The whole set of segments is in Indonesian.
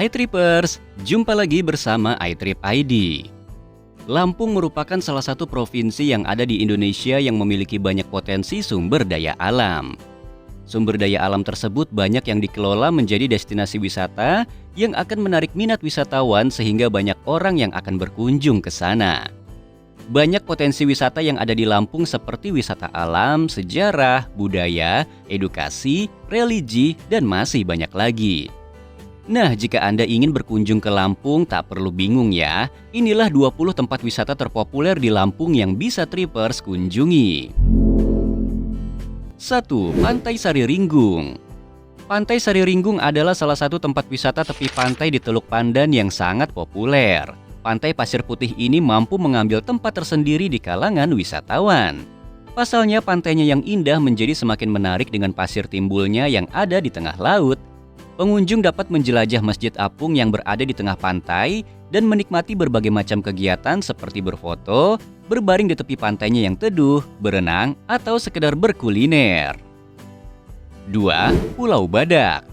Hai Trippers, jumpa lagi bersama iTrip ID. Lampung merupakan salah satu provinsi yang ada di Indonesia yang memiliki banyak potensi sumber daya alam. Sumber daya alam tersebut banyak yang dikelola menjadi destinasi wisata yang akan menarik minat wisatawan sehingga banyak orang yang akan berkunjung ke sana. Banyak potensi wisata yang ada di Lampung seperti wisata alam, sejarah, budaya, edukasi, religi, dan masih banyak lagi. Nah, jika Anda ingin berkunjung ke Lampung, tak perlu bingung ya. Inilah 20 tempat wisata terpopuler di Lampung yang bisa Trippers kunjungi. 1. Pantai Sariringgung. Pantai Sariringgung adalah salah satu tempat wisata tepi pantai di Teluk Pandan yang sangat populer. Pantai pasir putih ini mampu mengambil tempat tersendiri di kalangan wisatawan. Pasalnya, pantainya yang indah menjadi semakin menarik dengan pasir timbulnya yang ada di tengah laut. Pengunjung dapat menjelajah Masjid Apung yang berada di tengah pantai dan menikmati berbagai macam kegiatan seperti berfoto, berbaring di tepi pantainya yang teduh, berenang, atau sekedar berkuliner. 2. Pulau Badak.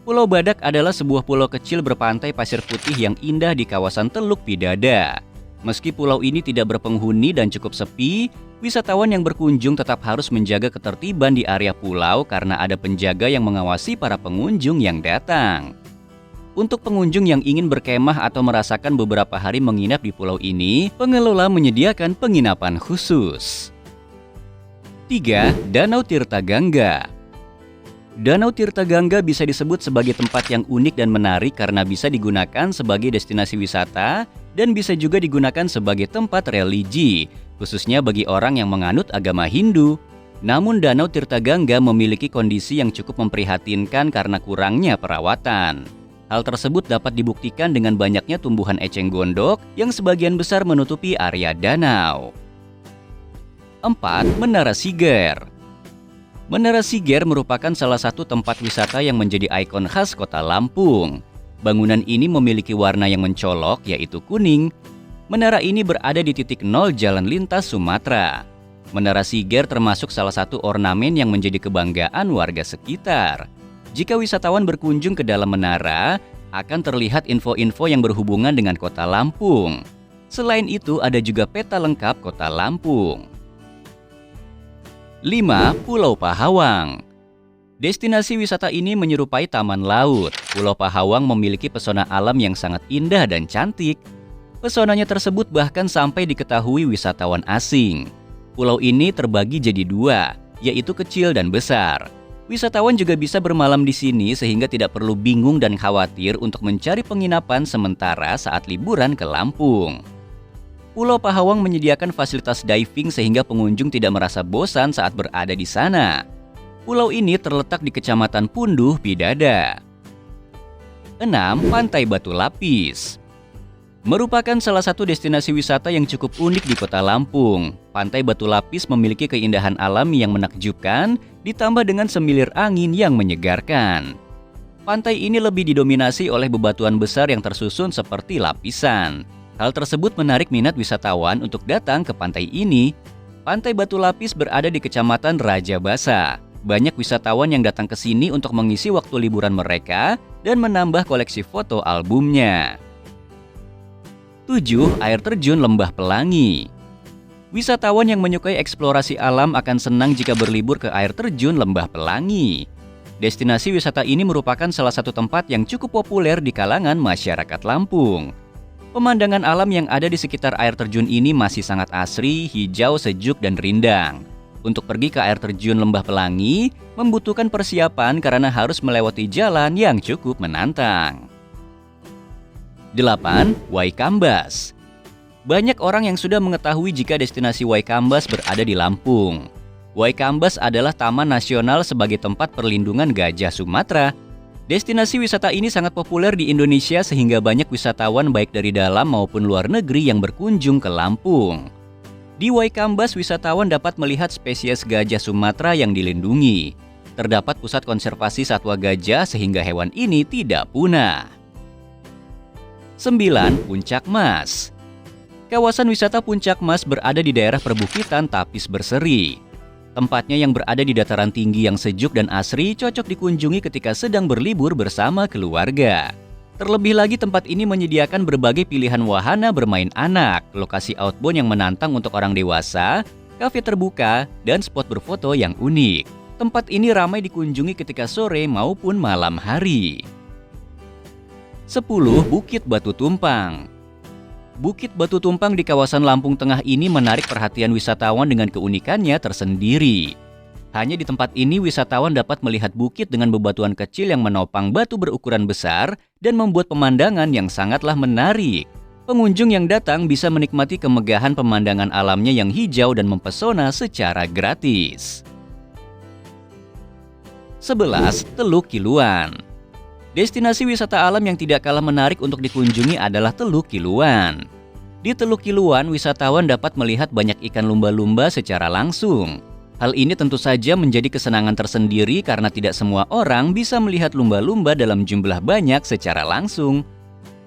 Pulau Badak adalah sebuah pulau kecil berpantai pasir putih yang indah di kawasan Teluk Pidada. Meski pulau ini tidak berpenghuni dan cukup sepi, wisatawan yang berkunjung tetap harus menjaga ketertiban di area pulau karena ada penjaga yang mengawasi para pengunjung yang datang. Untuk pengunjung yang ingin berkemah atau merasakan beberapa hari menginap di pulau ini, pengelola menyediakan penginapan khusus. 3. Danau Tirtagangga. Danau Tirtagangga bisa disebut sebagai tempat yang unik dan menarik karena bisa digunakan sebagai destinasi wisata dan bisa juga digunakan sebagai tempat religi, khususnya bagi orang yang menganut agama Hindu. Namun Danau Tirtagangga memiliki kondisi yang cukup memprihatinkan karena kurangnya perawatan. Hal tersebut dapat dibuktikan dengan banyaknya tumbuhan eceng gondok yang sebagian besar menutupi area danau. 4. Menara Siger. Menara Siger merupakan salah satu tempat wisata yang menjadi ikon khas kota Lampung. Bangunan ini memiliki warna yang mencolok, yaitu kuning. Menara ini berada di titik nol jalan lintas Sumatera. Menara Siger termasuk salah satu ornamen yang menjadi kebanggaan warga sekitar. Jika wisatawan berkunjung ke dalam menara, akan terlihat info-info yang berhubungan dengan kota Lampung. Selain itu, ada juga peta lengkap kota Lampung. 5. Pulau Pahawang. Destinasi wisata ini menyerupai taman laut. Pulau Pahawang memiliki pesona alam yang sangat indah dan cantik. Pesonanya tersebut bahkan sampai diketahui wisatawan asing. Pulau ini terbagi jadi dua, yaitu kecil dan besar. Wisatawan juga bisa bermalam di sini sehingga tidak perlu bingung dan khawatir untuk mencari penginapan sementara saat liburan ke Lampung. Pulau Pahawang menyediakan fasilitas diving sehingga pengunjung tidak merasa bosan saat berada di sana. Pulau ini terletak di Kecamatan Punduh, Pidada. 6. Pantai Batu Lapis. Merupakan salah satu destinasi wisata yang cukup unik di kota Lampung. Pantai Batu Lapis memiliki keindahan alam yang menakjubkan, ditambah dengan semilir angin yang menyegarkan. Pantai ini lebih didominasi oleh bebatuan besar yang tersusun seperti lapisan. Hal tersebut menarik minat wisatawan untuk datang ke pantai ini. Pantai Batu Lapis berada di Kecamatan Raja Basa. Banyak wisatawan yang datang ke sini untuk mengisi waktu liburan mereka dan menambah koleksi foto albumnya. 7. Air terjun Lembah Pelangi. Wisatawan yang menyukai eksplorasi alam akan senang jika berlibur ke air terjun Lembah Pelangi. Destinasi wisata ini merupakan salah satu tempat yang cukup populer di kalangan masyarakat Lampung. Pemandangan alam yang ada di sekitar air terjun ini masih sangat asri, hijau, sejuk, dan rindang. Untuk pergi ke air terjun Lembah Pelangi, membutuhkan persiapan karena harus melewati jalan yang cukup menantang. 8. Waikambas. Banyak orang yang sudah mengetahui jika destinasi Waikambas berada di Lampung. Waikambas adalah taman nasional sebagai tempat perlindungan gajah Sumatera. Destinasi wisata ini sangat populer di Indonesia sehingga banyak wisatawan baik dari dalam maupun luar negeri yang berkunjung ke Lampung. Di Waikambas, wisatawan dapat melihat spesies gajah Sumatera yang dilindungi. Terdapat pusat konservasi satwa gajah sehingga hewan ini tidak punah. 9. Puncak Mas. Kawasan wisata Puncak Mas berada di daerah perbukitan Tapis Berseri. Tempatnya yang berada di dataran tinggi yang sejuk dan asri cocok dikunjungi ketika sedang berlibur bersama keluarga. Terlebih lagi tempat ini menyediakan berbagai pilihan wahana bermain anak, lokasi outbound yang menantang untuk orang dewasa, kafe terbuka, dan spot berfoto yang unik. Tempat ini ramai dikunjungi ketika sore maupun malam hari. 10. Bukit Batu Tumpang. Bukit Batu Tumpang di kawasan Lampung Tengah ini menarik perhatian wisatawan dengan keunikannya tersendiri. Hanya di tempat ini wisatawan dapat melihat bukit dengan bebatuan kecil yang menopang batu berukuran besar dan membuat pemandangan yang sangatlah menarik. Pengunjung yang datang bisa menikmati kemegahan pemandangan alamnya yang hijau dan mempesona secara gratis. 11. Teluk Kiluan. Destinasi wisata alam yang tidak kalah menarik untuk dikunjungi adalah Teluk Kiluan. Di Teluk Kiluan, wisatawan dapat melihat banyak ikan lumba-lumba secara langsung. Hal ini tentu saja menjadi kesenangan tersendiri karena tidak semua orang bisa melihat lumba-lumba dalam jumlah banyak secara langsung.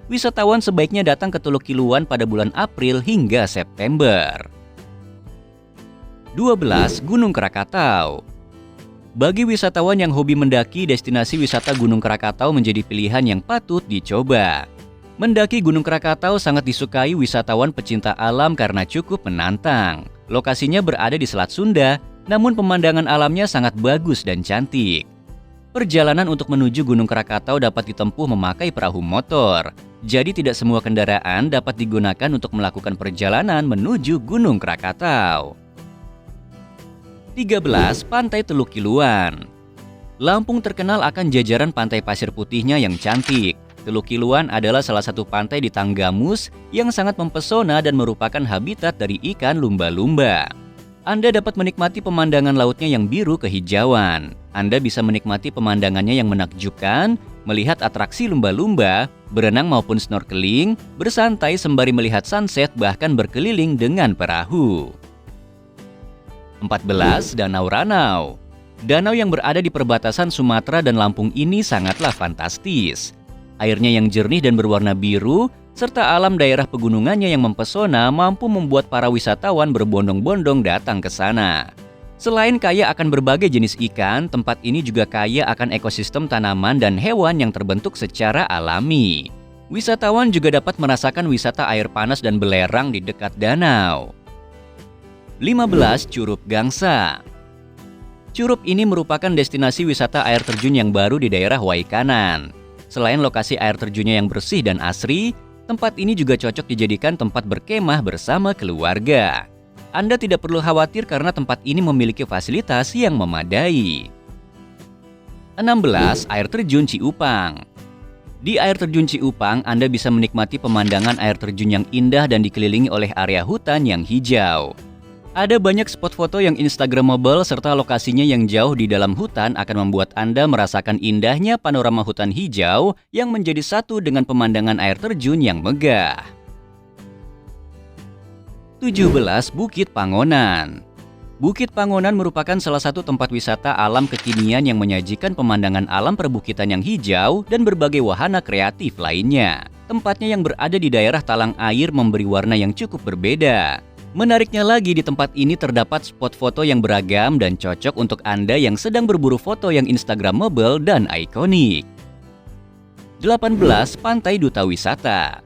Wisatawan sebaiknya datang ke Teluk Kiluan pada bulan April hingga September. 12. Gunung Krakatau. Bagi wisatawan yang hobi mendaki, destinasi wisata Gunung Krakatau menjadi pilihan yang patut dicoba. Mendaki Gunung Krakatau sangat disukai wisatawan pecinta alam karena cukup menantang. Lokasinya berada di Selat Sunda, namun pemandangan alamnya sangat bagus dan cantik. Perjalanan untuk menuju Gunung Krakatau dapat ditempuh memakai perahu motor. Jadi tidak semua kendaraan dapat digunakan untuk melakukan perjalanan menuju Gunung Krakatau. 13. Pantai Teluk Kiluan. Lampung terkenal akan jajaran pantai pasir putihnya yang cantik. Teluk Kiluan adalah salah satu pantai di Tanggamus yang sangat mempesona dan merupakan habitat dari ikan lumba-lumba. Anda dapat menikmati pemandangan lautnya yang biru kehijauan. Anda bisa menikmati pemandangannya yang menakjubkan, melihat atraksi lumba-lumba, berenang maupun snorkeling, bersantai sembari melihat sunset bahkan berkeliling dengan perahu. 14. Danau Ranau. Danau yang berada di perbatasan Sumatera dan Lampung ini sangatlah fantastis. Airnya yang jernih dan berwarna biru, serta alam daerah pegunungannya yang mempesona mampu membuat para wisatawan berbondong-bondong datang ke sana. Selain kaya akan berbagai jenis ikan, tempat ini juga kaya akan ekosistem tanaman dan hewan yang terbentuk secara alami. Wisatawan juga dapat merasakan wisata air panas dan belerang di dekat danau. 15. Curug Gangsa. Curug ini merupakan destinasi wisata air terjun yang baru di daerah Waikanan. Selain lokasi air terjunnya yang bersih dan asri, tempat ini juga cocok dijadikan tempat berkemah bersama keluarga. Anda tidak perlu khawatir karena tempat ini memiliki fasilitas yang memadai. 16. Air Terjun Ciupang. Di air terjun Ciupang, Anda bisa menikmati pemandangan air terjun yang indah dan dikelilingi oleh area hutan yang hijau. Ada banyak spot foto yang instagramable serta lokasinya yang jauh di dalam hutan akan membuat Anda merasakan indahnya panorama hutan hijau yang menjadi satu dengan pemandangan air terjun yang megah. 17. Bukit Pangonan. Bukit Pangonan merupakan salah satu tempat wisata alam kekinian yang menyajikan pemandangan alam perbukitan yang hijau dan berbagai wahana kreatif lainnya. Tempatnya yang berada di daerah talang air memberi warna yang cukup berbeda. Menariknya lagi, di tempat ini terdapat spot foto yang beragam dan cocok untuk Anda yang sedang berburu foto yang instagramable dan ikonik. 18. Pantai Duta Wisata.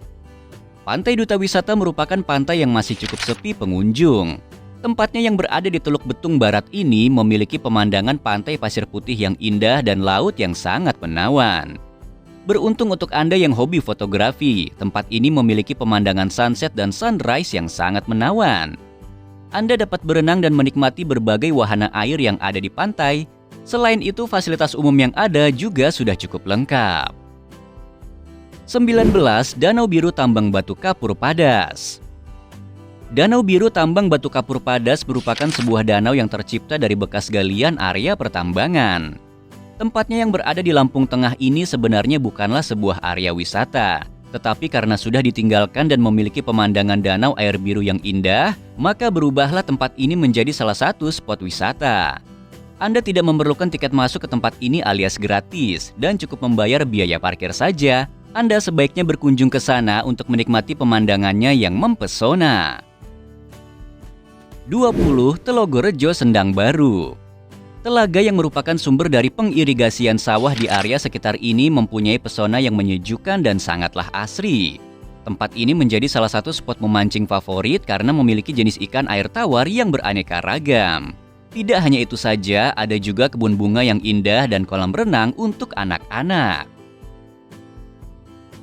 Pantai Duta Wisata merupakan pantai yang masih cukup sepi pengunjung. Tempatnya yang berada di Teluk Betung Barat ini memiliki pemandangan pantai pasir putih yang indah dan laut yang sangat menawan. Beruntung untuk Anda yang hobi fotografi, tempat ini memiliki pemandangan sunset dan sunrise yang sangat menawan. Anda dapat berenang dan menikmati berbagai wahana air yang ada di pantai. Selain itu, fasilitas umum yang ada juga sudah cukup lengkap. 19. Danau Biru Tambang Batu Kapur Padas. Danau Biru Tambang Batu Kapur Padas merupakan sebuah danau yang tercipta dari bekas galian area pertambangan. Tempatnya yang berada di Lampung Tengah ini sebenarnya bukanlah sebuah area wisata, tetapi karena sudah ditinggalkan dan memiliki pemandangan danau air biru yang indah, maka berubahlah tempat ini menjadi salah satu spot wisata. Anda tidak memerlukan tiket masuk ke tempat ini alias gratis dan cukup membayar biaya parkir saja. Anda sebaiknya berkunjung ke sana untuk menikmati pemandangannya yang mempesona. 20. Telogorejo Sendang Baru. Telaga yang merupakan sumber dari pengirigasian sawah di area sekitar ini mempunyai pesona yang menyejukkan dan sangatlah asri. Tempat ini menjadi salah satu spot memancing favorit karena memiliki jenis ikan air tawar yang beraneka ragam. Tidak hanya itu saja, ada juga kebun bunga yang indah dan kolam renang untuk anak-anak.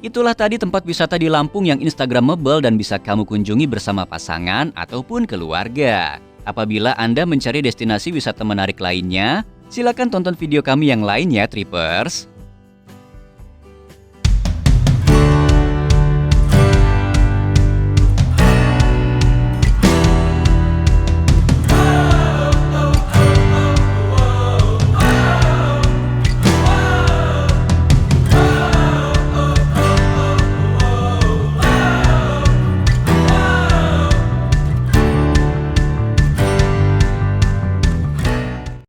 Itulah tadi tempat wisata di Lampung yang instagramable dan bisa kamu kunjungi bersama pasangan ataupun keluarga. Apabila Anda mencari destinasi wisata menarik lainnya, silakan tonton video kami yang lain ya, Trippers.